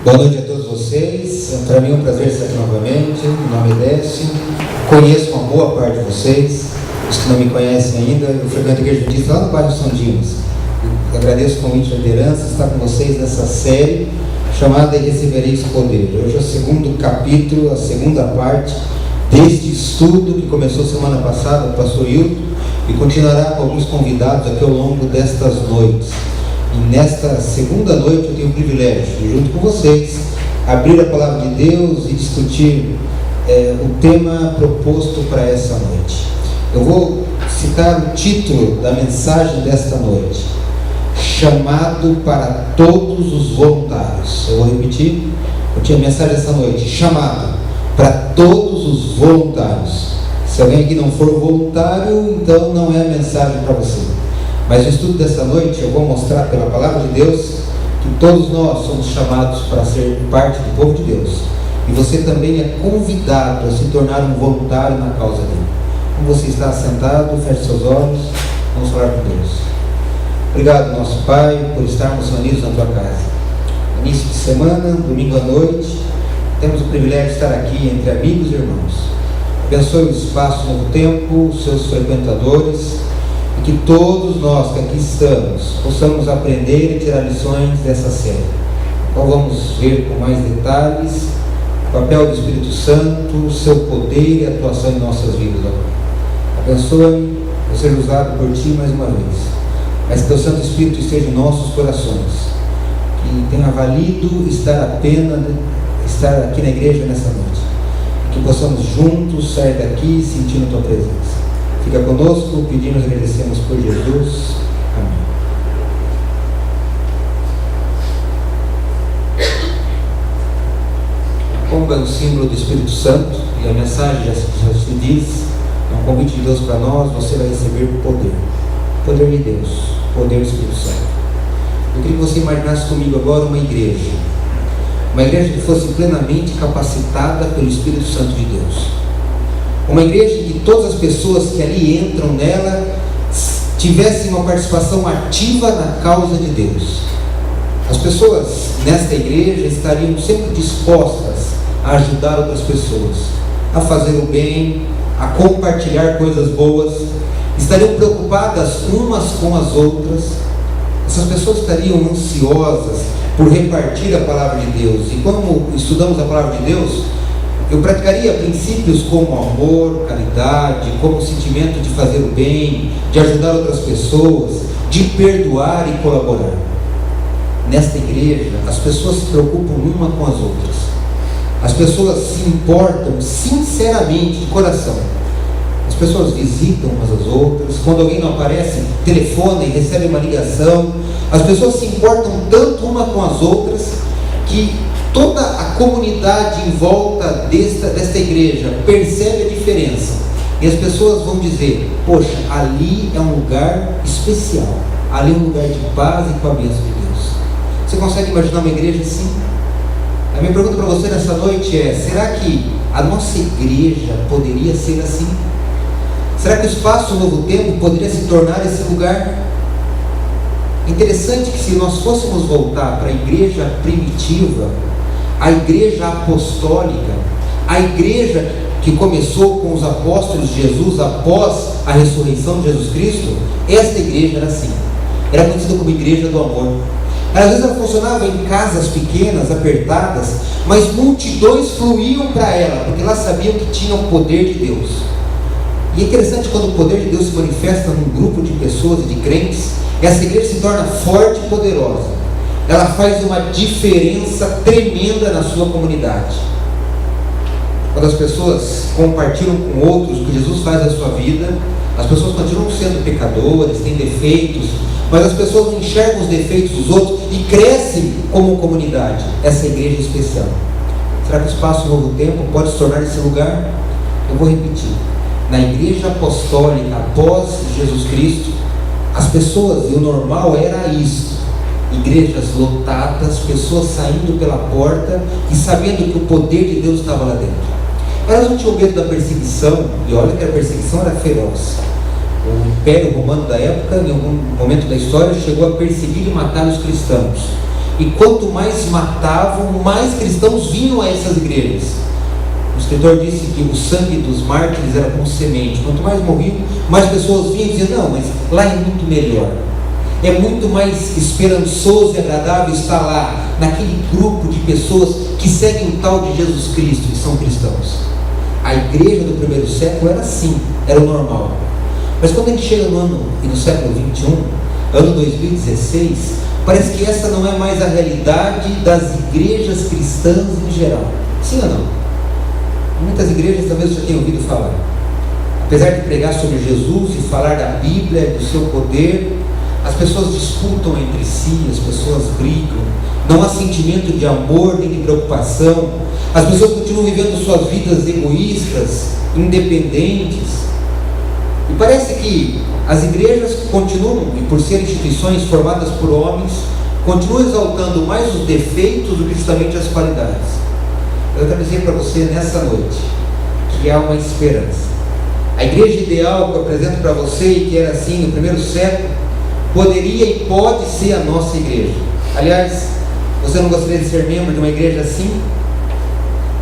Boa noite a todos vocês. Para mim é um prazer estar aqui novamente. Meu nome é Décio. Conheço uma boa parte de vocês. Os que não me conhecem ainda, eu frequento a Igreja Adventista lá no bairro São Dimas. Eu agradeço o convite da liderança estar com vocês nessa série chamada E Recebereis Poder. Hoje é o segundo capítulo, a segunda parte deste estudo que começou semana passada, o pastor Hilton, e continuará com alguns convidados aqui ao longo destas noites. E nesta segunda noite eu tenho o privilégio de, junto com vocês, abrir a palavra de Deus e discutir o tema proposto para essa noite. Eu vou citar o título da mensagem desta noite: Chamado para todos os voluntários. Eu vou repetir, eu tinha a mensagem dessa noite: Chamado para todos os voluntários. Se alguém aqui não for voluntário, então não é a mensagem para você. Mas no estudo dessa noite eu vou mostrar pela palavra de Deus que todos nós somos chamados para ser parte do povo de Deus. E você também é convidado a se tornar um voluntário na causa dele. Como você está sentado, feche seus olhos, vamos falar com Deus. Obrigado, nosso Pai, por estarmos reunidos na tua casa. Início de semana, domingo à noite, temos o privilégio de estar aqui entre amigos e irmãos. Abençoe o espaço Novo Tempo, os seus frequentadores, e que todos nós que aqui estamos possamos aprender e tirar lições dessa série. Então vamos ver com mais detalhes o papel do Espírito Santo, o seu poder e atuação em nossas vidas agora. Abençoe, eu seja usado por Ti mais uma vez, mas que Teu Santo Espírito esteja em nossos corações, que tenha valido estar a pena estar aqui na igreja nessa noite, que possamos juntos sair daqui sentindo Tua presença. Fica conosco, pedimos e agradecemos por Jesus. Amém. A pomba é um símbolo do Espírito Santo e a mensagem já se diz, é um convite de Deus para nós: você vai receber poder. Poder de Deus, poder do Espírito Santo. Eu queria que você imaginasse comigo agora uma igreja que fosse plenamente capacitada pelo Espírito Santo de Deus. Uma igreja em que todas as pessoas que ali entram nela tivessem uma participação ativa na causa de Deus. As pessoas nesta igreja estariam sempre dispostas a ajudar outras pessoas, a fazer o bem, a compartilhar coisas boas, estariam preocupadas umas com as outras. Essas pessoas estariam ansiosas por repartir a palavra de Deus. E como estudamos a palavra de Deus, eu praticaria princípios como amor, caridade, como o sentimento de fazer o bem, de ajudar outras pessoas, de perdoar e colaborar. Nesta igreja, as pessoas se preocupam uma com as outras. As pessoas se importam sinceramente, de coração. As pessoas visitam umas às outras. Quando alguém não aparece, telefonam e recebem uma ligação. As pessoas se importam tanto uma com as outras que toda a comunidade em volta desta igreja percebe a diferença. E as pessoas vão dizer: poxa, ali é um lugar especial, ali é um lugar de paz e com a bênção de Deus. Você consegue imaginar uma igreja assim? A minha pergunta para você nessa noite é: será que a nossa igreja poderia ser assim? Será que o Espaço Novo Tempo poderia se tornar esse lugar? Interessante que, se nós fôssemos voltar para a igreja primitiva, a igreja apostólica, a igreja que começou com os apóstolos de Jesus após a ressurreição de Jesus Cristo, esta igreja era assim. Era conhecida como igreja do amor. Às vezes ela funcionava em casas pequenas, apertadas, mas multidões fluíam para ela, porque elas sabiam que tinham o poder de Deus. E é interessante, quando o poder de Deus se manifesta num grupo de pessoas e de crentes, essa igreja se torna forte e poderosa. Ela faz uma diferença tremenda na sua comunidade. Quando as pessoas compartilham com outros o que Jesus faz na sua vida, as pessoas continuam sendo pecadores, têm defeitos, mas as pessoas enxergam os defeitos dos outros e crescem como comunidade. Essa igreja é especial. Será que o Espaço Novo Tempo pode se tornar esse lugar? Eu vou repetir. Na igreja apostólica após Jesus Cristo, as pessoas, e o normal era isso: igrejas lotadas, pessoas saindo pela porta e sabendo que o poder de Deus estava lá dentro. Elas não tinham medo da perseguição, e olha que a perseguição era feroz. O Império Romano da época, em algum momento da história, chegou a perseguir e matar os cristãos. E quanto mais matavam, mais cristãos vinham a essas igrejas. O escritor disse que o sangue dos mártires era como semente. Quanto mais morriam, mais pessoas vinham e diziam: não, mas lá é muito melhor. É muito mais esperançoso e agradável estar lá, naquele grupo de pessoas que seguem o tal de Jesus Cristo e são cristãos. A igreja do primeiro século era assim, era o normal. Mas quando a gente chega no século 21, ano 2016, parece que essa não é mais a realidade das igrejas cristãs em geral. Sim ou não? Muitas igrejas talvez você tenha ouvido falar. Apesar de pregar sobre Jesus e falar da Bíblia, do seu poder, as pessoas disputam entre si, as pessoas brigam, não há sentimento de amor nem de preocupação, as pessoas continuam vivendo suas vidas egoístas, independentes, e parece que as igrejas continuam, e por serem instituições formadas por homens, continuam exaltando mais os defeitos do que justamente as qualidades. Eu quero dizer para você nessa noite que há uma esperança. A igreja ideal que eu apresento para você, e que era assim no primeiro século, poderia e pode ser a nossa igreja. Aliás, você não gostaria de ser membro de uma igreja assim?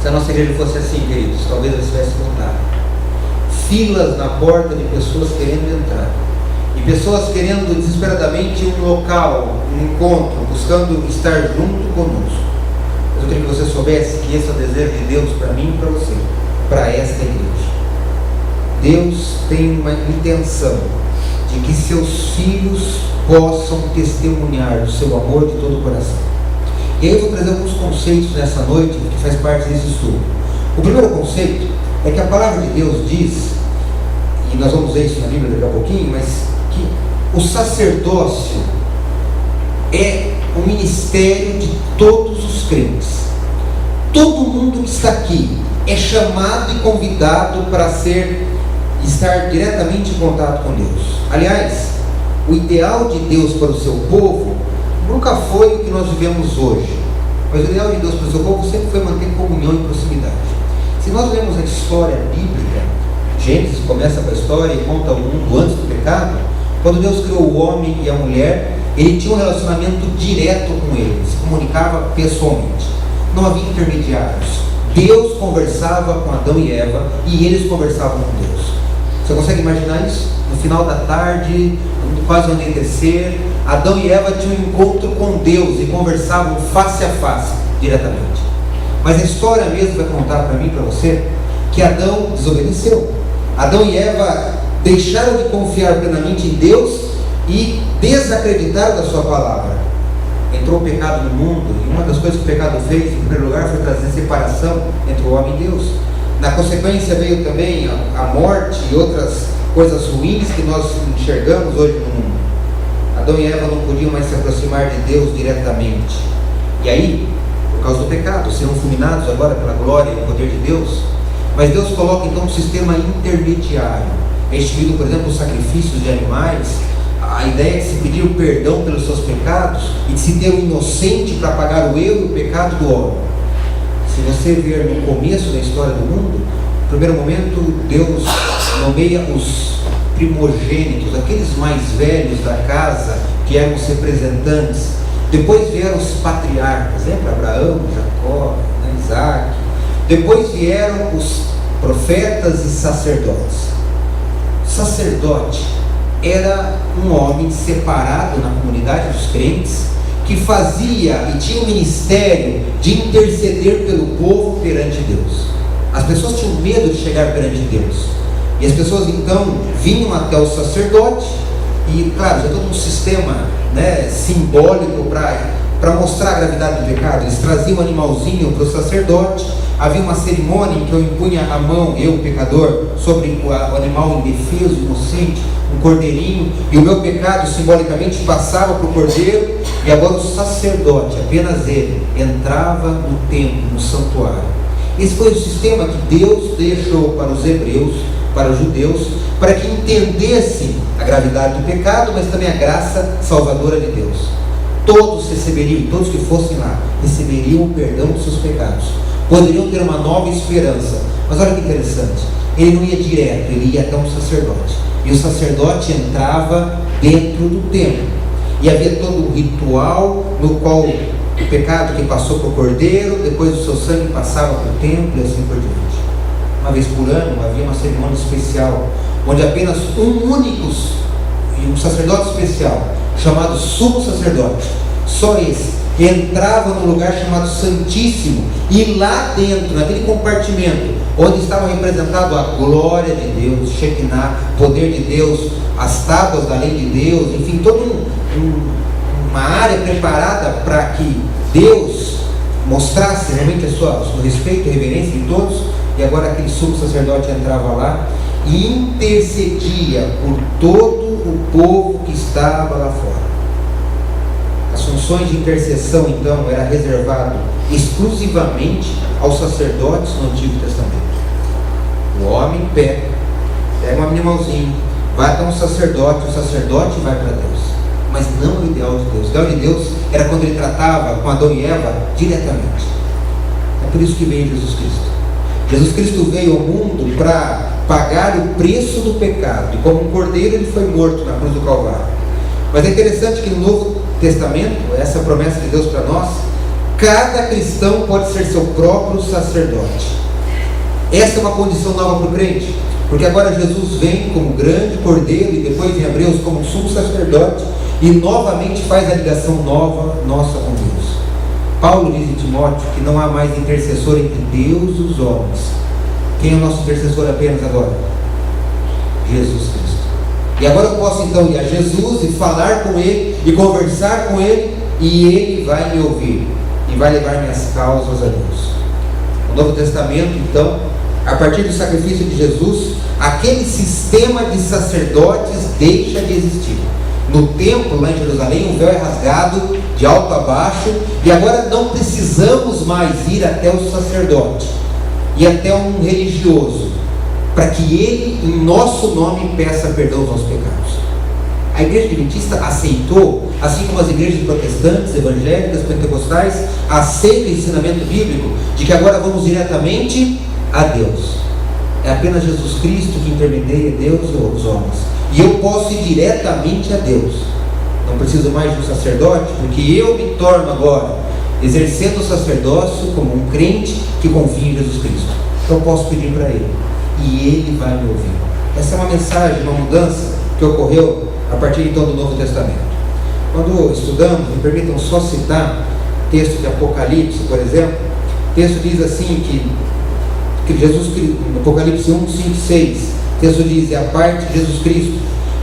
Se a nossa igreja fosse assim, queridos, talvez ela estivesse lotada. Filas na porta de pessoas querendo entrar. E pessoas querendo desesperadamente um local, um encontro, buscando estar junto conosco. Mas eu queria que você soubesse que esse é o desejo de Deus para mim e para você, para esta igreja. Deus tem uma intenção de que seus filhos possam testemunhar do seu amor de todo o coração. E aí eu vou trazer alguns conceitos nessa noite que faz parte desse estudo. O primeiro conceito é que a palavra de Deus diz, e nós vamos ver isso na Bíblia daqui a pouquinho, mas que o sacerdócio é o ministério de todos os crentes. Todo mundo que está aqui é chamado e convidado para estar diretamente em contato com Deus. Aliás, o ideal de Deus para o seu povo nunca foi o que nós vivemos hoje, mas o ideal de Deus para o seu povo sempre foi manter comunhão e proximidade. Se nós lemos a história bíblica, Gênesis começa com a história e conta o mundo antes do pecado. Quando Deus criou o homem e a mulher, ele tinha um relacionamento direto com eles, se comunicava pessoalmente, não havia intermediários. Deus conversava com Adão e Eva e eles conversavam com Deus. Você consegue imaginar isso? No final da tarde, quase ao anoitecer, Adão e Eva tinham um encontro com Deus e conversavam face a face, diretamente. Mas a história mesmo vai contar para mim e para você que Adão desobedeceu. Adão e Eva deixaram de confiar plenamente em Deus e desacreditaram da sua palavra. Entrou o pecado no mundo, e uma das coisas que o pecado fez, em primeiro lugar, foi trazer separação entre o homem e Deus. Na consequência veio também a morte e outras coisas ruins que nós enxergamos hoje no mundo. Adão e Eva não podiam mais se aproximar de Deus diretamente. E aí, por causa do pecado, serão fulminados agora pela glória e o poder de Deus. Mas Deus coloca então um sistema intermediário. É instituído, por exemplo, os sacrifícios de animais. A ideia é de se pedir o perdão pelos seus pecados e de se ter um inocente para pagar o erro e o pecado do homem. Se você ver no começo da história do mundo, no primeiro momento Deus nomeia os primogênitos, aqueles mais velhos da casa, que eram os representantes. Depois vieram os patriarcas, lembra? Abraão, Jacó, Isaac. Depois vieram os profetas e sacerdotes. Sacerdote era um homem separado na comunidade dos crentes, que fazia e tinha o ministério de interceder pelo povo perante Deus. As pessoas tinham medo de chegar perante Deus, e as pessoas então vinham até o sacerdote, e claro, já todo um sistema, simbólico para mostrar a gravidade do pecado. Eles traziam um animalzinho para o sacerdote, havia uma cerimônia em que eu impunha a mão, eu, pecador, sobre o animal indefeso, inocente, um cordeirinho, e o meu pecado simbolicamente passava para o cordeiro, e agora o sacerdote, apenas ele, entrava no templo, no santuário. Esse foi o sistema que Deus deixou para os hebreus, para os judeus, para que entendessem a gravidade do pecado, mas também a graça salvadora de Deus. Todos receberiam, todos que fossem lá, receberiam o perdão dos seus pecados, poderiam ter uma nova esperança. Mas olha que interessante, ele não ia direto, ele ia até um sacerdote, e o sacerdote entrava dentro do templo, e havia todo um ritual no qual o pecado que passou para o Cordeiro, depois o seu sangue passava para o templo e assim por diante. Uma vez por ano havia uma cerimônia especial, onde apenas um sacerdote especial, chamado sumo sacerdote, só esse, entrava no lugar chamado Santíssimo, e lá dentro, naquele compartimento, onde estava representado a glória de Deus, Shekinah, poder de Deus, as tábuas da lei de Deus, enfim, toda uma área preparada para que Deus mostrasse realmente o respeito e reverência de todos. E agora aquele sumo sacerdote entrava lá e intercedia por todo o povo que estava lá fora. As funções de intercessão, então, era reservado exclusivamente aos sacerdotes no Antigo Testamento. O homem pega um animalzinho, vai até um sacerdote, o sacerdote vai para Deus. Mas não o ideal de Deus. O ideal de Deus era quando ele tratava com Adão e Eva diretamente. É por isso que veio Jesus Cristo. Jesus Cristo veio ao mundo para pagar o preço do pecado. E como um cordeiro ele foi morto na cruz do Calvário. Mas é interessante que no Novo Testamento, essa promessa de Deus para nós, cada cristão pode ser seu próprio sacerdote. Essa é uma condição nova para o crente. Porque agora Jesus vem como grande cordeiro e depois em Hebreus como sumo sacerdote e novamente faz a ligação nova nossa com Deus. Paulo diz em Timóteo que não há mais intercessor entre Deus e os homens. Quem é o nosso intercessor apenas agora? Jesus Cristo. E agora eu posso então ir a Jesus e falar com Ele e conversar com Ele, e Ele vai me ouvir e vai levar minhas causas a Deus. No Novo Testamento, então, a partir do sacrifício de Jesus, aquele sistema de sacerdotes deixa de existir. No templo, lá em Jerusalém, o véu é rasgado de alto a baixo, e agora não precisamos mais ir até o sacerdote e até um religioso, para que ele, em nosso nome, peça perdão aos nossos pecados. A igreja adventista aceitou, assim como as igrejas protestantes, evangélicas, pentecostais, aceita o ensinamento bíblico de que agora vamos diretamente a Deus. É apenas Jesus Cristo que intermedia Deus e os homens. E eu posso ir diretamente a Deus. Não preciso mais de um sacerdote, porque eu me torno agora exercendo o sacerdócio como um crente que confia em Jesus Cristo. Então eu posso pedir para Ele, e Ele vai me ouvir. Essa é uma mensagem, uma mudança que ocorreu a partir então do Novo Testamento. Quando estudamos, me permitam só citar texto de Apocalipse, por exemplo. O texto diz assim que Jesus, no Apocalipse 1, 5, 6, o texto diz: é a parte de Jesus Cristo,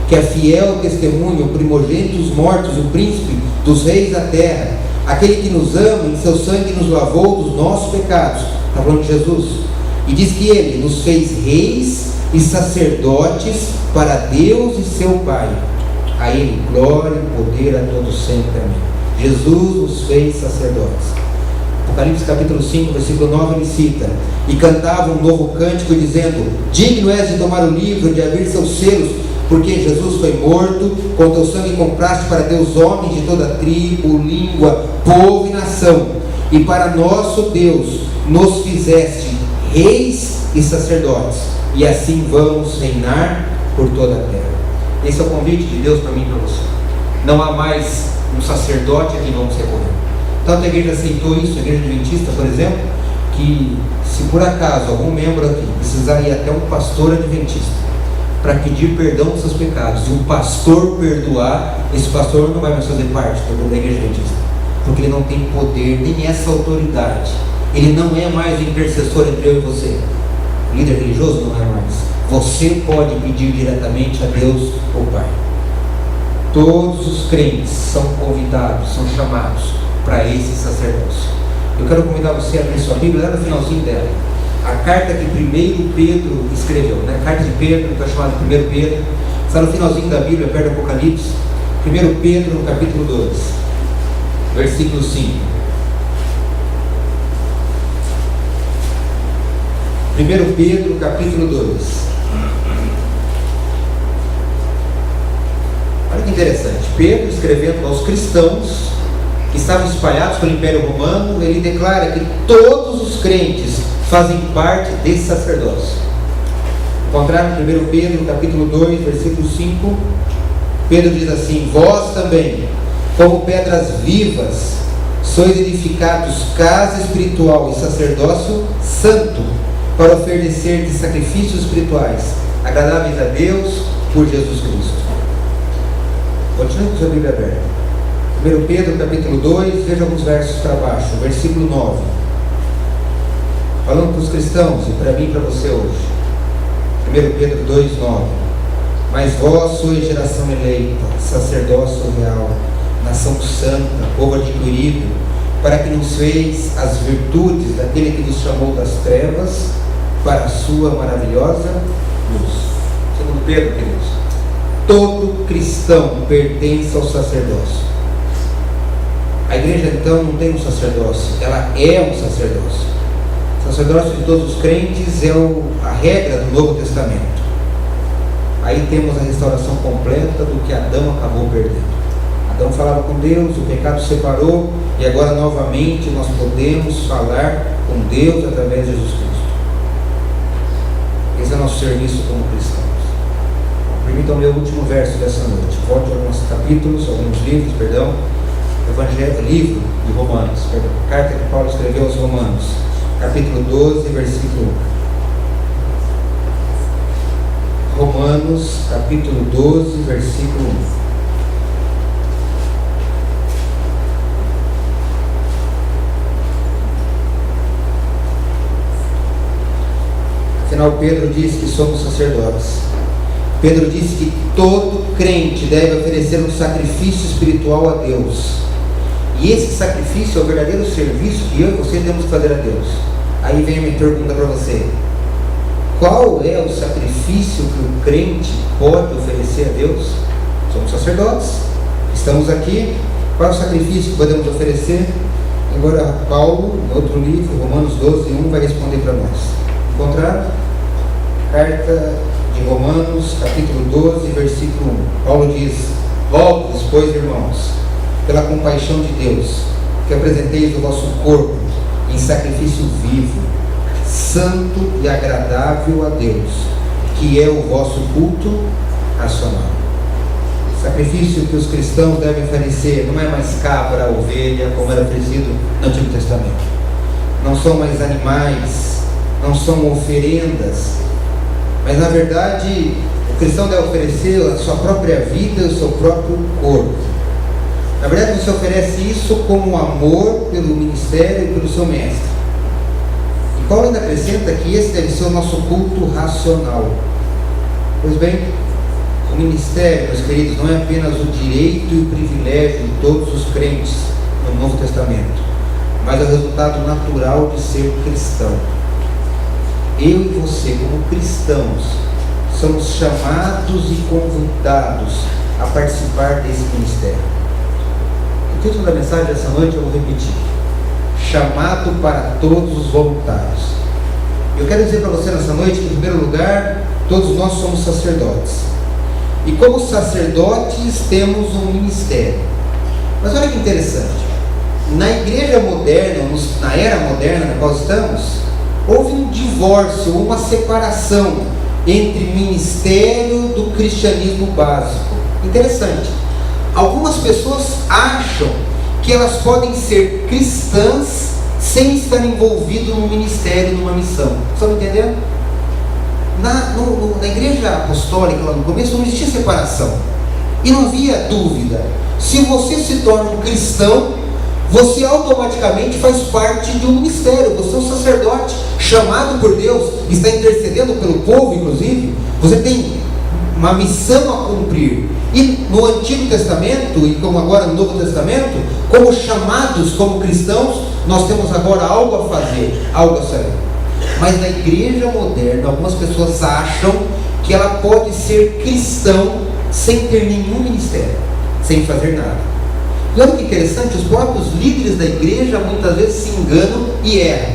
que é fiel testemunho, o primogênito dos mortos, o príncipe dos reis da terra, aquele que nos ama, em seu sangue nos lavou dos nossos pecados. Está falando de Jesus. E diz que Ele nos fez reis e sacerdotes para Deus e seu Pai. A Ele glória e poder a todos sempre. Amém. Jesus nos fez sacerdotes. Apocalipse capítulo 5, versículo 9, ele cita: e cantava um novo cântico dizendo: digno és de tomar o livro, de abrir seus selos, porque Jesus foi morto, com teu sangue compraste para Deus homens de toda tribo, língua, povo e nação, e para nosso Deus nos fizeste reis e sacerdotes, e assim vamos reinar por toda a terra. Esse é o convite de Deus para mim e para você. Não há mais um sacerdote a quem vamos recorrer. Tanto a igreja aceitou isso, a igreja adventista, por exemplo, que se por acaso algum membro aqui precisar ir até um pastor adventista para pedir perdão dos seus pecados, e um pastor perdoar, esse pastor não vai mais fazer parte da igreja adventista, porque ele não tem poder, nem essa autoridade. Ele não é mais o intercessor entre eu e você. O líder religioso não é mais. Você pode pedir diretamente a Deus, o Pai. Todos os crentes são convidados, são chamados para esse sacerdócio. Eu quero convidar você a abrir sua Bíblia lá no finalzinho dela. A carta que primeiro Pedro escreveu, né? A carta de Pedro, que é chamada 1 Pedro, está no finalzinho da Bíblia, perto do Apocalipse. 1 Pedro, no capítulo 2, versículo 5. 1 Pedro, capítulo 2. Olha que interessante. Pedro, escrevendo aos cristãos que estavam espalhados pelo Império Romano, ele declara que todos os crentes fazem parte desse sacerdócio. Encontraram em 1 Pedro, capítulo 2, versículo 5, Pedro diz assim: vós também, como pedras vivas, sois edificados casa espiritual e sacerdócio santo, para oferecer de sacrifícios espirituais, agradáveis a Deus por Jesus Cristo. Continue com sua Bíblia aberta. 1 Pedro capítulo 2, veja alguns versos para baixo, versículo 9. Falando para os cristãos e para mim e para você hoje. 1 Pedro 2, 9. Mas vós sois geração eleita, sacerdócio real, nação santa, povo adquirido, para que nos fez as virtudes daquele que nos chamou das trevas para a sua maravilhosa luz. Segundo Pedro, queridos, todo cristão pertence ao sacerdócio. A igreja então não tem um sacerdócio, ela é um sacerdócio. O sacerdócio de todos os crentes é a regra do Novo Testamento. Aí temos a restauração completa do que Adão acabou perdendo. Adão falava com Deus, o pecado separou, e agora novamente nós podemos falar com Deus através de Jesus Cristo. Esse é o nosso serviço como cristãos. Permitam ler o último verso dessa noite. Volte a alguns capítulos, alguns livros, livro de Romanos, carta que Paulo escreveu aos Romanos, capítulo 12, versículo 1. Romanos, capítulo 12, versículo 1. Afinal, Pedro diz que somos sacerdotes. Pedro diz que todo crente deve oferecer um sacrifício espiritual a Deus. E esse sacrifício é o verdadeiro serviço que eu e você temos que fazer a Deus. Aí vem a minha pergunta para você: qual é o sacrifício que o crente pode oferecer a Deus? Somos sacerdotes, estamos aqui. Qual é o sacrifício que podemos oferecer? Agora Paulo, em outro livro, Romanos 12, 1, vai responder para nós. Encontraram? Carta de Romanos, capítulo 12, versículo 1. Paulo diz: rogo-vos, pois, irmãos, pela compaixão de Deus, que apresenteis o vosso corpo em sacrifício vivo, santo e agradável a Deus, que é o vosso culto racional. O sacrifício que os cristãos devem oferecer não é mais cabra, ovelha, como era oferecido no Antigo Testamento. Não são mais animais, não são oferendas, mas na verdade o cristão deve oferecer a sua própria vida e o seu próprio corpo. Na verdade, você oferece isso como amor pelo ministério e pelo seu mestre. E Paulo ainda acrescenta que esse deve ser o nosso culto racional. Pois bem, o ministério, meus queridos, não é apenas o direito e o privilégio de todos os crentes no Novo Testamento, mas é o resultado natural de ser cristão. Eu e você, como cristãos, somos chamados e convidados a participar desse ministério. O título da mensagem dessa noite eu vou repetir: chamado para todos os voluntários. Eu quero dizer para você nessa noite que, em primeiro lugar, todos nós somos sacerdotes. E como sacerdotes temos um ministério. Mas olha que interessante, na igreja moderna, na era moderna na qual estamos, houve um divórcio, uma separação entre ministério do cristianismo básico. Interessante. Algumas pessoas acham que elas podem ser cristãs sem estar envolvidas num ministério, numa missão. Estão entendendo? Na igreja apostólica, lá no começo, não existia separação. E não havia dúvida. Se você se torna um cristão, você automaticamente faz parte de um ministério. Você é um sacerdote chamado por Deus, está intercedendo pelo povo, inclusive. Você tem uma missão a cumprir. E no Antigo Testamento, e como agora no Novo Testamento, como chamados, como cristãos, nós temos agora algo a fazer, algo a saber. Mas na igreja moderna, algumas pessoas acham que ela pode ser cristão sem ter nenhum ministério, sem fazer nada. E olha que interessante, os próprios líderes da igreja muitas vezes se enganam e erram.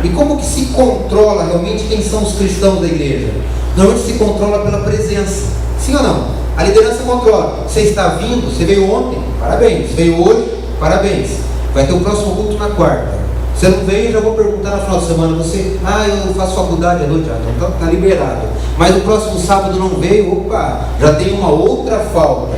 E como que se controla realmente quem são os cristãos da igreja? Normalmente se controla pela presença, sim ou não? A liderança controla. Você está vindo, você veio ontem, parabéns. Veio hoje, parabéns. Vai ter o próximo culto na quarta. Você não veio, já vou perguntar no final de semana. Você, eu faço faculdade à noite, então está liberado. Mas o próximo sábado não veio, opa, já tem uma outra falta.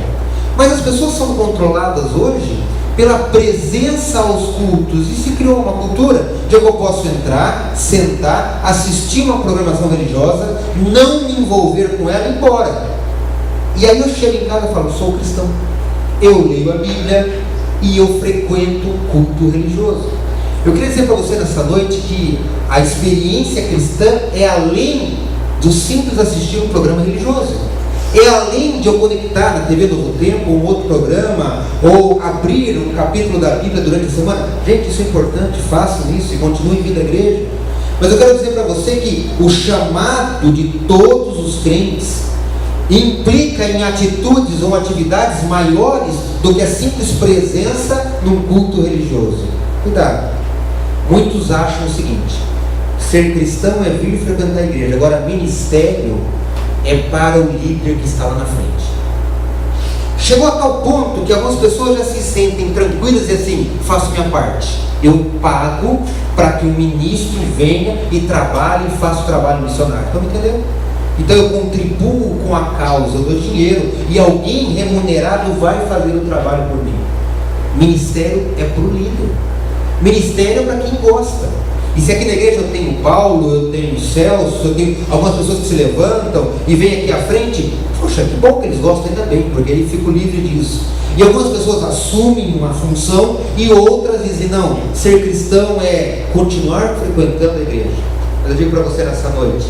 Mas as pessoas são controladas hoje pela presença aos cultos, e se criou uma cultura de eu posso entrar, sentar, assistir uma programação religiosa, não me envolver com ela e ir embora. E aí eu chego em casa e falo, sou cristão, eu leio a Bíblia e eu frequento o culto religioso. Eu queria dizer para você nessa noite que a experiência cristã é além do simples assistir um programa religioso. É além de eu conectar na TV Novo Tempo um outro programa, ou abrir um capítulo da Bíblia durante a semana. Gente, isso é importante, façam isso e continuem vindo à igreja. Mas eu quero dizer para você que o chamado de todos os crentes implica em atitudes ou atividades maiores do que a simples presença num culto religioso. Cuidado, muitos acham o seguinte: ser cristão é vir frequentar a igreja, agora ministério é para o líder que está lá na frente. Chegou a tal ponto que algumas pessoas já se sentem tranquilas e assim, faço minha parte, eu pago para que o ministro venha e trabalhe e faça o trabalho missionário. Estão me entendendo? Então eu contribuo com a causa, eu dou dinheiro e alguém remunerado vai fazer o trabalho por mim. Ministério é para o líder, ministério é para quem gosta. E se aqui na igreja eu tenho Paulo, eu tenho Celso, eu tenho algumas pessoas que se levantam e vêm aqui à frente, poxa, que bom que eles gostem também, porque aí fico livre disso. E algumas pessoas assumem uma função e outras dizem, não, ser cristão é continuar frequentando a igreja. Mas eu digo para você nessa noite,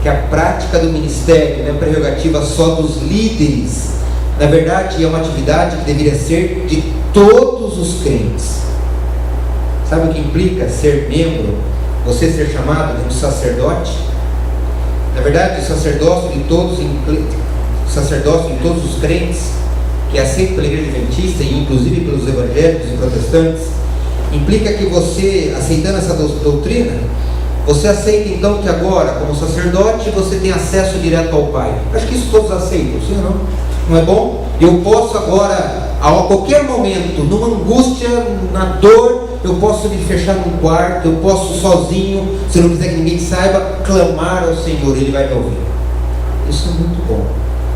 que a prática do ministério não é prerrogativa só dos líderes. Na verdade, é uma atividade que deveria ser de todos os crentes. Sabe o que implica ser membro? Você ser chamado de um sacerdote? Na verdade, o sacerdócio de todos os crentes, que é aceito pela igreja adventista e inclusive pelos evangélicos e protestantes, implica que você, aceitando essa doutrina, você aceita então que agora, como sacerdote, você tem acesso direto ao Pai. Acho que isso todos aceitam, sim ou não? Não é bom? Eu posso agora, a qualquer momento, numa angústia, na dor, eu posso me fechar num quarto, eu posso sozinho, se não quiser que ninguém saiba, clamar ao Senhor, Ele vai me ouvir. Isso é muito bom.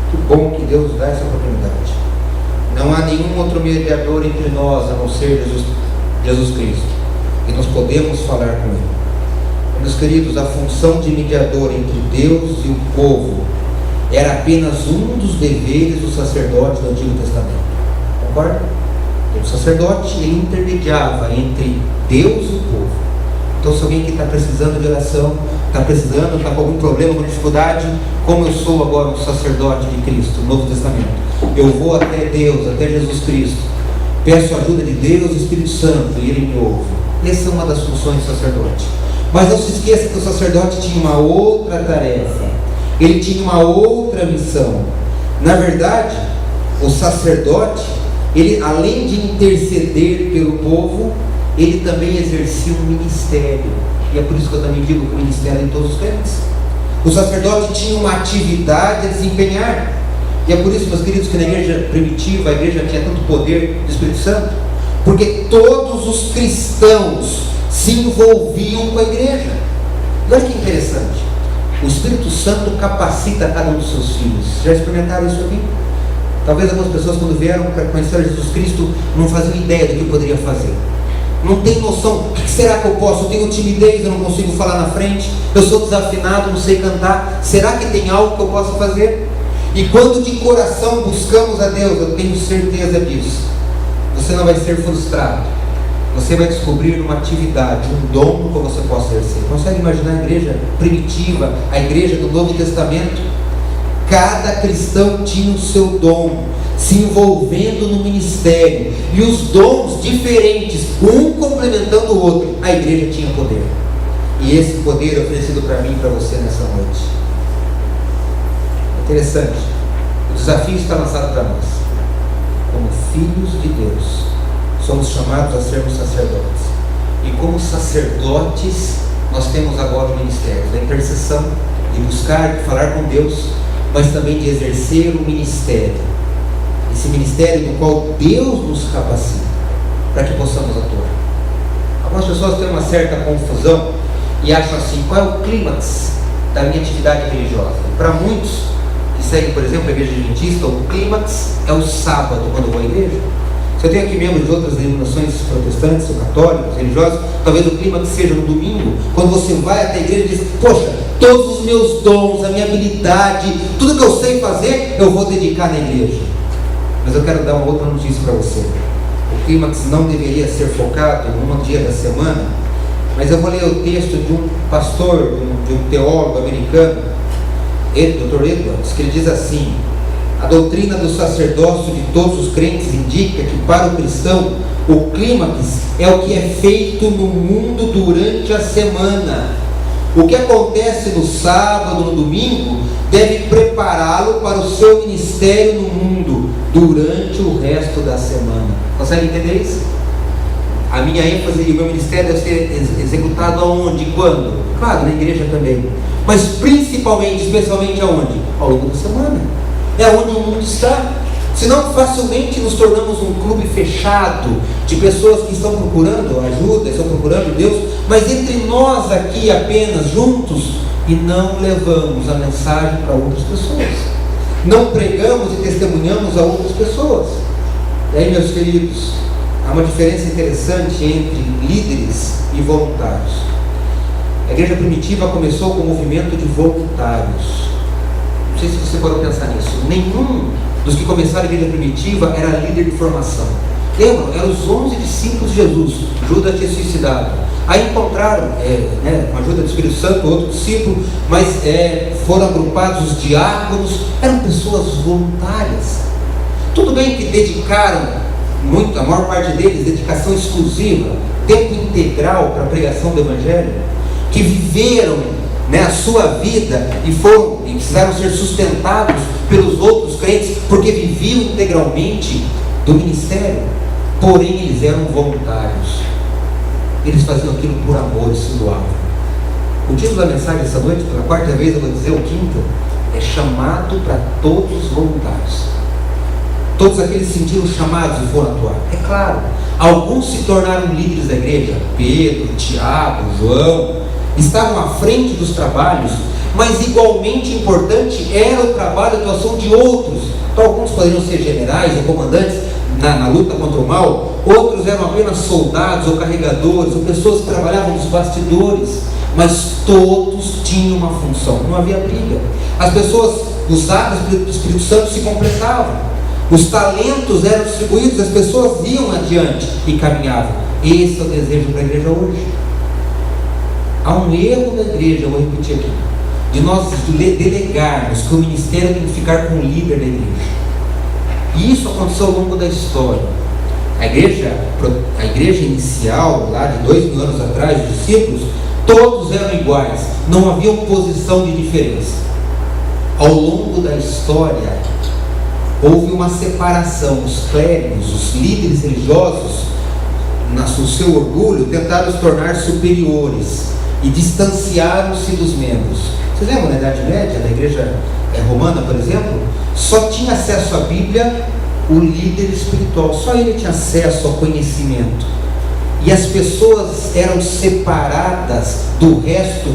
Que bom que Deus dá essa oportunidade. Não há nenhum outro mediador entre nós, a não ser Jesus Cristo. E nós podemos falar com Ele. Meus queridos, a função de mediador entre Deus e o povo era apenas um dos deveres do sacerdote do Antigo Testamento. Concorda? O sacerdote, ele intermediava entre Deus e o povo. Então, se alguém que está precisando de oração, está com algum problema, com dificuldade, como eu sou agora um sacerdote de Cristo, no Novo Testamento, eu vou até Deus, até Jesus Cristo, peço a ajuda de Deus e Espírito Santo, e Ele me ouve. Essa é uma das funções do sacerdote. Mas não se esqueça que o sacerdote tinha uma outra tarefa, ele tinha uma outra missão. Na verdade, o sacerdote, ele, além de interceder pelo povo, ele também exercia um ministério. E é por isso que eu também digo que o ministério é em todos os crentes. O sacerdote tinha uma atividade a desempenhar. E é por isso, meus queridos, que na igreja primitiva, a igreja tinha tanto poder do Espírito Santo, porque todos os cristãos se envolviam com a igreja. E olha que interessante, o Espírito Santo capacita cada um dos seus filhos. Já experimentaram isso aqui? Talvez algumas pessoas, quando vieram para conhecer Jesus Cristo, não faziam ideia do que poderia fazer. Não tem noção, o que será que eu posso? Eu tenho timidez, eu não consigo falar na frente, eu sou desafinado, não sei cantar. Será que tem algo que eu possa fazer? E quando de coração buscamos a Deus, eu tenho certeza disso, você não vai ser frustrado. Você vai descobrir uma atividade, um dom que você possa exercer. Consegue imaginar a igreja primitiva, a igreja do Novo Testamento? Cada cristão tinha o seu dom, se envolvendo no ministério, e os dons diferentes, um complementando o outro. A igreja tinha poder, e esse poder é oferecido para mim e para você nessa noite. Interessante, o desafio está lançado para nós. Como filhos de Deus, somos chamados a sermos sacerdotes, e como sacerdotes nós temos agora o ministério da intercessão, de buscar, de falar com Deus, mas também de exercer o ministério, esse ministério no qual Deus nos capacita para que possamos atuar. Algumas pessoas têm uma certa confusão e acham assim, qual é o clímax da minha atividade religiosa? E para muitos que seguem, por exemplo, a igreja adventista, o clímax é o sábado, quando eu vou à igreja. Se eu tenho aqui membros de outras denominações protestantes, ou católicos, religiosos, talvez o clima que seja no domingo, quando você vai até a igreja e diz: poxa, todos os meus dons, a minha habilidade, tudo que eu sei fazer, eu vou dedicar na igreja. Mas eu quero dar uma outra notícia para você. O clímax não deveria ser focado em um dia da semana, mas eu vou ler o texto de um pastor, de um teólogo americano, Dr. Edwards, que ele diz assim: a doutrina do sacerdócio de todos os crentes indica que para o cristão o clímax é o que é feito no mundo durante a semana. O que acontece no sábado, no domingo, deve prepará-lo para o seu ministério no mundo durante o resto da semana. Consegue entender isso? A minha ênfase e o meu ministério deve ser executado aonde? Quando? Claro, na igreja também. Mas principalmente, especialmente aonde? Ao longo da semana. É onde o mundo está. Senão facilmente nos tornamos um clube fechado de pessoas que estão procurando ajuda, estão procurando Deus, mas entre nós aqui apenas juntos, e não levamos a mensagem para outras pessoas, não pregamos e testemunhamos a outras pessoas. E aí, meus queridos, há uma diferença interessante entre líderes e voluntários. A igreja primitiva começou com um movimento de voluntários. Não sei se você pode pensar nisso. Nenhum dos que começaram a igreja primitiva era líder de formação. Lembram? Eram os 11 discípulos de Jesus. Judas tinha suicidado. Aí encontraram, com a ajuda do Espírito Santo, outro discípulo, mas foram agrupados os diáconos. Eram pessoas voluntárias. Tudo bem que dedicaram muito, a maior parte deles, dedicação exclusiva, tempo integral para a pregação do Evangelho, que viveram a sua vida e precisaram ser sustentados pelos outros crentes, porque viviam integralmente do ministério. Porém, eles eram voluntários. Eles faziam aquilo por amor e se doavam. O título da mensagem essa noite, pela quarta vez eu vou dizer, o quinto, é chamado para todos os voluntários. Todos aqueles que sentiram chamados e foram atuar. É claro, alguns se tornaram líderes da igreja. Pedro, Tiago, João estavam à frente dos trabalhos, mas igualmente importante era o trabalho e a atuação de outros. Então, alguns poderiam ser generais ou comandantes na luta contra o mal, outros eram apenas soldados ou carregadores, ou pessoas que trabalhavam nos bastidores, mas todos tinham uma função, não havia briga. As pessoas usadas pelo Espírito Santo se completavam, os talentos eram distribuídos, as pessoas iam adiante e caminhavam. Esse é o desejo para a igreja hoje. Há um erro da igreja, eu vou repetir aqui, de nós delegarmos que o ministério tem que ficar com o líder da igreja. E isso aconteceu ao longo da história. A igreja inicial, lá de 2000 anos atrás, os discípulos, todos eram iguais, não havia posição de diferença. Ao longo da história, houve uma separação. Os clérigos, os líderes religiosos, no seu orgulho, tentaram se tornar superiores e distanciaram-se dos membros. Vocês lembram na Idade Média, na igreja romana, por exemplo? Só tinha acesso à Bíblia o líder espiritual, só ele tinha acesso ao conhecimento. E as pessoas eram separadas do resto,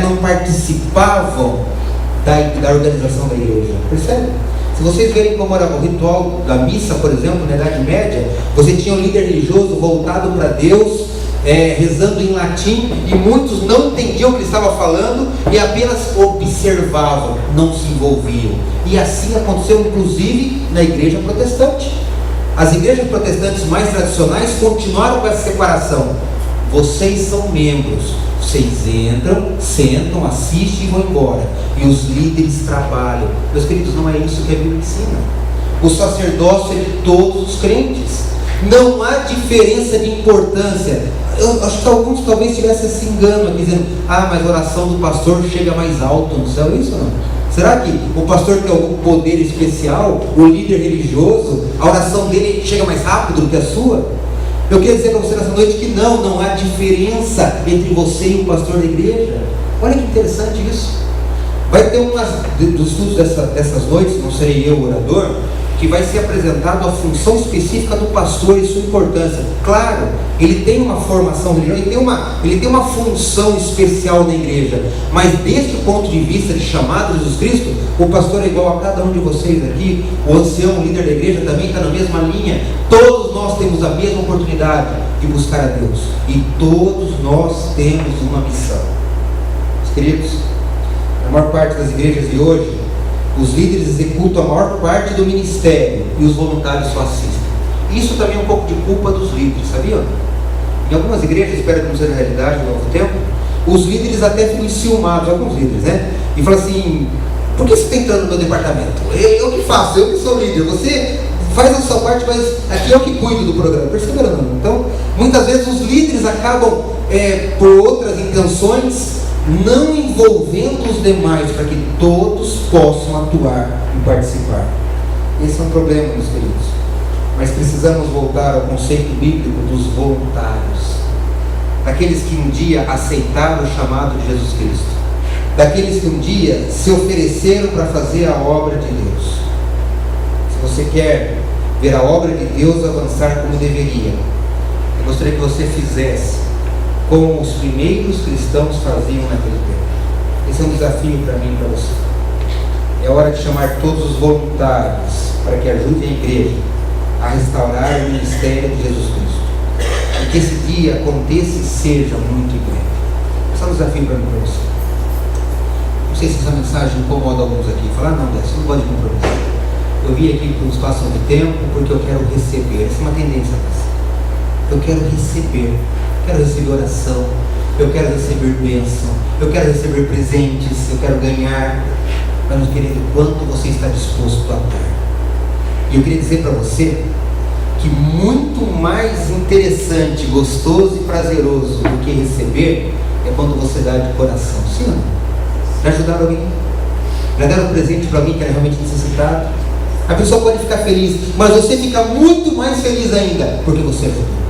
não participavam da organização da igreja. Percebe? Se vocês verem como era o ritual da missa, por exemplo, na Idade Média, você tinha um líder religioso voltado para Deus, rezando em latim, e muitos não entendiam o que ele estava falando e apenas observavam, não se envolviam. E assim aconteceu inclusive na igreja protestante. As igrejas protestantes mais tradicionais continuaram com essa separação. Vocês são membros, vocês entram, sentam, assistem e vão embora, e os líderes trabalham. Meus queridos, não é isso que a Bíblia ensina. O sacerdócio é de todos os crentes. Não há diferença de importância. Eu acho que alguns talvez tivessem esse engano aqui, dizendo: mas a oração do pastor chega mais alto no céu. Isso não? Será que o pastor tem algum poder especial? O líder religioso, a oração dele chega mais rápido do que a sua? Eu quero dizer para você nessa noite que não há diferença entre você e o pastor da igreja. Olha que interessante isso. Vai ter dos estudos dessas noites, não serei eu o orador, que vai ser apresentado a função específica do pastor e sua importância. Claro, ele tem uma formação religiosa, ele tem uma função especial na igreja, mas desde o ponto de vista de chamado de Jesus Cristo, o pastor é igual a cada um de vocês aqui, o ancião, o líder da igreja também está na mesma linha. Todos nós temos a mesma oportunidade de buscar a Deus, e todos nós temos uma missão. Meus queridos, na maior parte das igrejas de hoje, os líderes executam a maior parte do ministério e os voluntários só assistem. Isso também é um pouco de culpa dos líderes, sabiam? Em algumas igrejas, espero que não seja a realidade no novo tempo, os líderes até ficam enciumados, alguns líderes, né? E falam assim: por que você está entrando no meu departamento? Eu que faço, eu que sou líder, você faz a sua parte, mas aqui eu que cuido do programa. Perceberam não? Então, muitas vezes os líderes acabam, por outras intenções, não envolvendo os demais para que todos possam atuar e participar. Esse é um problema, meus queridos. Mas precisamos voltar ao conceito bíblico dos voluntários, daqueles que um dia aceitaram o chamado de Jesus Cristo, daqueles que um dia se ofereceram para fazer a obra de Deus. Se você quer ver a obra de Deus avançar como deveria, eu gostaria que você fizesse como os primeiros cristãos faziam naquele tempo. Esse é um desafio para mim e para você. É hora de chamar todos os voluntários para que ajudem a igreja a restaurar o ministério de Jesus Cristo, e que esse dia aconteça e seja muito em breve. Esse é um desafio para mim e para você. Não sei se essa mensagem incomoda alguns aqui. Falar, não, Décio, não pode comprometer. Eu vim aqui por um espaço de tempo porque eu quero receber. Essa é uma tendência nossa. Eu quero receber. Eu quero receber oração, eu quero receber bênção, eu quero receber presentes, eu quero ganhar. Mas, meu querido, quanto você está disposto a dar? E eu queria dizer para você que muito mais interessante, gostoso e prazeroso do que receber é quando você dá de coração. Sim ou não? Já ajudaram alguém? Já deram um presente para alguém que era realmente necessitado? A pessoa pode ficar feliz, mas você fica muito mais feliz ainda porque você ajudou.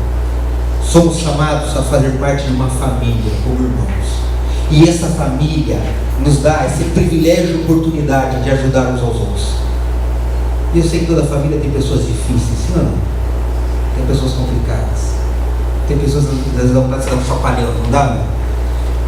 Somos chamados a fazer parte de uma família, como irmãos. E essa família nos dá esse privilégio e oportunidade de ajudar uns aos outros. E eu sei que toda família tem pessoas difíceis, sim ou não? Tem pessoas complicadas. Tem pessoas que às vezes dão vontade de dar um chapalhão, não dá, não?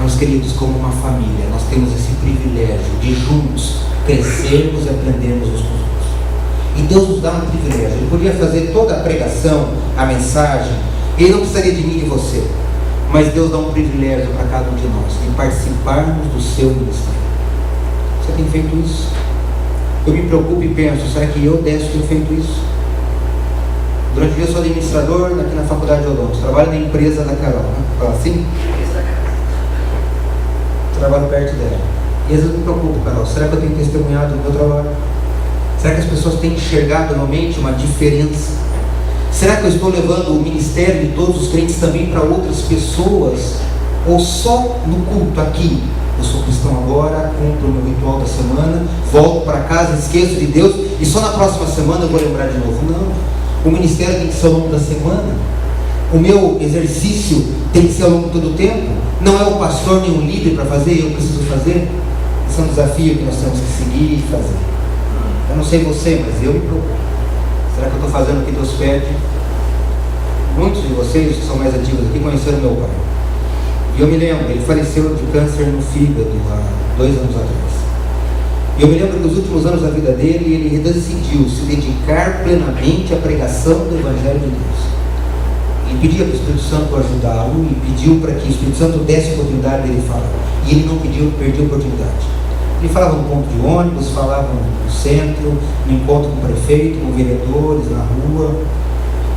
Mas, queridos, como uma família, nós temos esse privilégio de juntos crescermos e aprendermos uns com os outros. E Deus nos dá um privilégio. Ele podia fazer toda a pregação, a mensagem, Ele não precisaria de mim e de você, mas Deus dá um privilégio para cada um de nós, de participarmos do seu ministério. Você tem feito isso? Eu me preocupo e penso, será que eu, Décio, tenho feito isso? Durante o dia eu sou administrador aqui na faculdade de Odonto, trabalho na empresa da Carol, né? Fala assim? Trabalho perto dela. E às vezes eu me preocupo, Carol, será que eu tenho testemunhado no meu trabalho? Será que as pessoas têm enxergado realmente uma diferença? Será que eu estou levando o ministério de todos os crentes também para outras pessoas? Ou só no culto aqui? Eu sou cristão agora, cumpro o meu ritual da semana, volto para casa, esqueço de Deus e só na próxima semana eu vou lembrar de novo. Não. O ministério tem que ser ao longo da semana. O meu exercício tem que ser ao longo de todo o tempo. Não é o pastor nem o líder para fazer, eu preciso fazer. Esse é um desafio que nós temos que seguir e fazer. Eu não sei você, mas eu me preocupo. Será que eu estou fazendo o que Deus pede? Muitos de vocês que são mais antigos aqui conheceram meu pai. E eu me lembro, ele faleceu de câncer no fígado há 2 anos atrás. E eu me lembro que nos últimos anos da vida dele, ele decidiu se dedicar plenamente à pregação do Evangelho de Deus. Ele pedia para o Espírito Santo ajudá-lo e pediu para que o Espírito Santo desse a oportunidade dele falar. E ele não perdeu a oportunidade. Ele falava no ponto de ônibus, falava no centro, no encontro com o prefeito, com vereadores, na rua.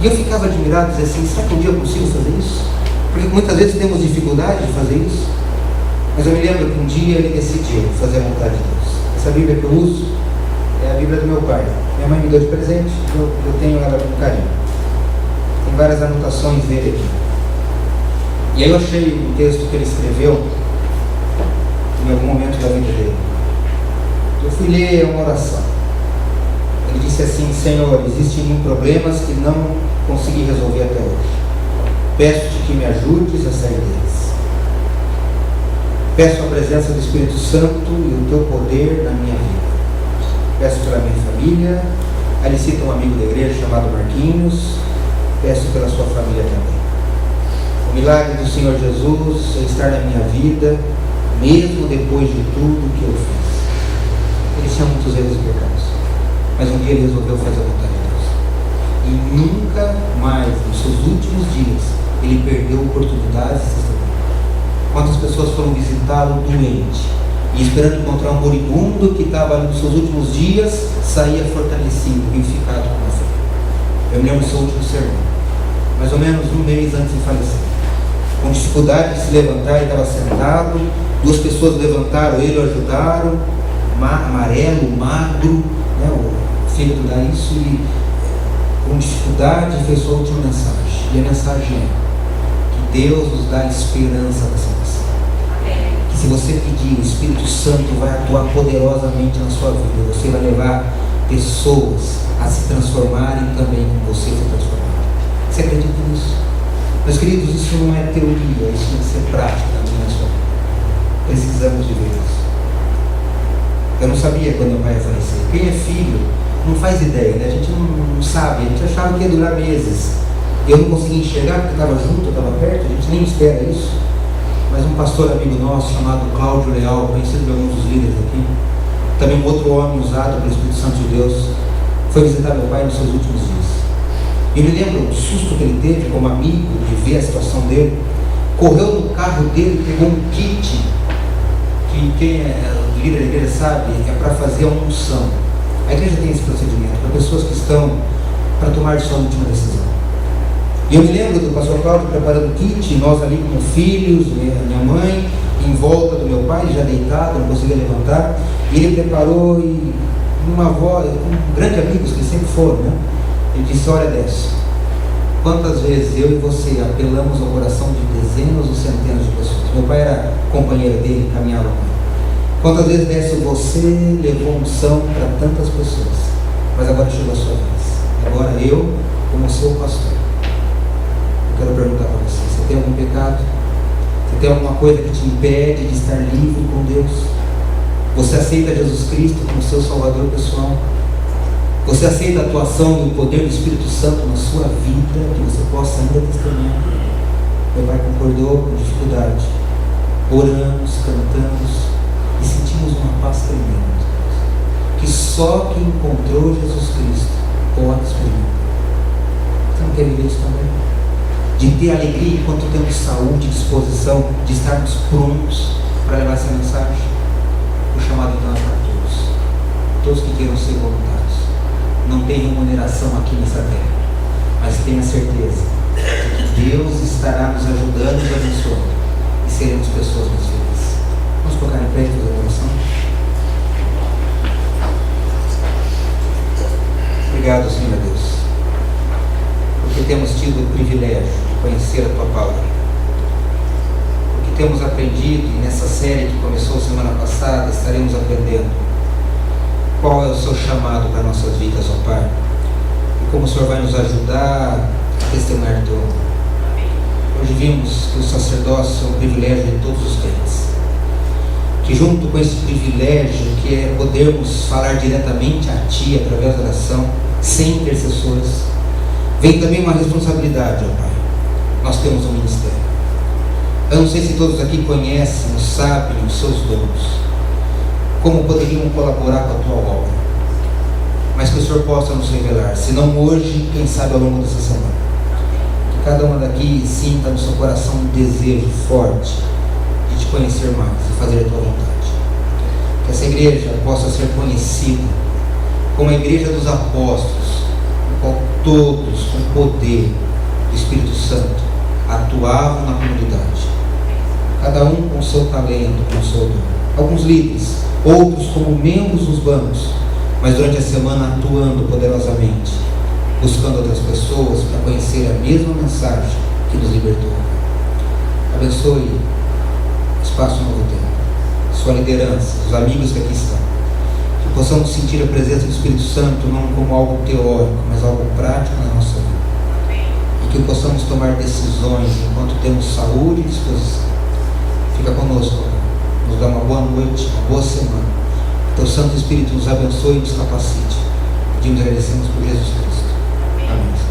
E eu ficava admirado, dizia assim, será que um dia eu consigo fazer isso? Porque muitas vezes temos dificuldade de fazer isso. Mas eu me lembro que um dia ele decidiu fazer a vontade de Deus. Essa Bíblia que eu uso é a Bíblia do meu pai. Minha mãe me deu de presente, eu tenho ela com carinho. Tem várias anotações dele aqui. E aí eu achei um texto que ele escreveu em algum momento da vida dele. Eu fui ler uma oração. Ele disse assim, Senhor, existem em mim problemas que não consegui resolver até hoje. Peço-te que me ajudes a sair deles. Peço a presença do Espírito Santo e o teu poder na minha vida. Peço pela minha família. Ali cita um amigo da igreja chamado Marquinhos. Peço pela sua família também. O milagre do Senhor Jesus é estar na minha vida, mesmo depois de tudo que eu fiz. Ele tinha muitos erros e pecados. Mas um dia ele resolveu fazer a vontade de Deus. E nunca mais, nos seus últimos dias, ele perdeu oportunidades de testemunho. Quantas pessoas foram visitá-lo doente e esperando encontrar um moribundo que estava nos seus últimos dias, saía fortalecido, vivificado com a fé. Eu me lembro do seu último sermão, mais ou menos um mês antes de falecer. Com dificuldade de se levantar, ele estava sentado, duas pessoas levantaram ele, o ajudaram, amarelo, magro, né, o fígado dá isso, e com dificuldade fez sua última mensagem. E a mensagem é que Deus nos dá esperança da salvação. Que se você pedir, o Espírito Santo vai atuar poderosamente na sua vida. Você vai levar pessoas a se transformarem também como você foi transformado. Você acredita nisso? Meus queridos, isso não é teoria, isso tem que ser prática também na sua vida. Precisamos de ver isso. Eu não sabia quando meu pai ia falecer. Quem é filho não faz ideia, né? A gente não sabe, a gente achava que ia durar meses. Eu não conseguia enxergar porque estava junto, estava perto, a gente nem espera isso. Mas um pastor amigo nosso chamado Cláudio Leal, conhecido por alguns dos líderes aqui, também um outro homem usado pelo Espírito Santo de Deus, foi visitar meu pai nos seus últimos dias. E eu me lembro do susto que ele teve como amigo de ver a situação dele. Correu no carro dele, pegou um kit que quem é líder da igreja sabe, é para fazer a unção. A igreja tem esse procedimento para pessoas que estão para tomar sua última decisão. E eu me lembro do pastor Cláudio preparando o kit, nós ali com filhos, minha mãe, em volta do meu pai, já deitado, não conseguia levantar. E ele preparou e numa voz, com grandes amigos que sempre foram, né? Ele disse: olha, Décio, quantas vezes eu e você apelamos ao coração de dezenas ou centenas de pessoas. Meu pai era companheiro dele, caminhava com ele. Quantas vezes, Décio, você levou unção para tantas pessoas, mas agora chegou a sua vez. Agora eu, como seu pastor, eu quero perguntar para você: você tem algum pecado? Você tem alguma coisa que te impede de estar livre com Deus? Você aceita Jesus Cristo como seu Salvador pessoal? Você aceita a atuação do poder do Espírito Santo na sua vida, que você possa ainda testemunhar? Meu pai concordou com dificuldade. Oramos, cantamos e sentimos uma paz tremenda, que só quem encontrou Jesus Cristo pode experimentar. Você não quer viver isso também? De ter alegria enquanto temos saúde e disposição, de estarmos prontos para levar essa mensagem? O chamado então é para todos que queiram ser voluntários. Não tem remuneração aqui nessa terra, mas tenha certeza que Deus estará nos ajudando, nos abençoando, e seremos pessoas mais felizes. Vamos colocar em pé e fazer a oração. Obrigado, Senhor Deus, porque temos tido o privilégio de conhecer a Tua Palavra, porque temos aprendido, e nessa série que começou semana passada, estaremos aprendendo qual é o seu chamado para nossas vidas, ó Pai, e como o Senhor vai nos ajudar a testemunhar do Teu amor. Hoje vimos que o sacerdócio é um privilégio de todos os crentes, que junto com esse privilégio, que é podermos falar diretamente a Ti através da oração, sem intercessores, vem também uma responsabilidade, ó Pai. Nós temos um ministério. Eu não sei se todos aqui conhecem ou sabem os seus dons, como poderiam colaborar com a Tua obra, mas que o Senhor possa nos revelar, se não hoje, quem sabe ao longo dessa semana. Que cada uma daqui sinta no seu coração um desejo forte de Te conhecer mais e fazer a Tua vontade. Que essa igreja possa ser conhecida como a igreja dos apóstolos, no qual todos, com o poder do Espírito Santo, atuavam na comunidade, cada um com o seu talento, com o seu dom. Alguns líderes, outros como membros dos bancos, mas durante a semana atuando poderosamente, buscando outras pessoas para conhecer a mesma mensagem que nos libertou. Abençoe o Espaço Novo Tempo, sua liderança, os amigos que aqui estão, que possamos sentir a presença do Espírito Santo não como algo teórico, mas algo prático na nossa vida, e que possamos tomar decisões enquanto temos saúde e disposição. Fica conosco, nos dá uma boa noite, uma boa semana. Teu Santo Espírito nos abençoe e nos capacite. Pedimos e agradecemos por Jesus Cristo. Amém.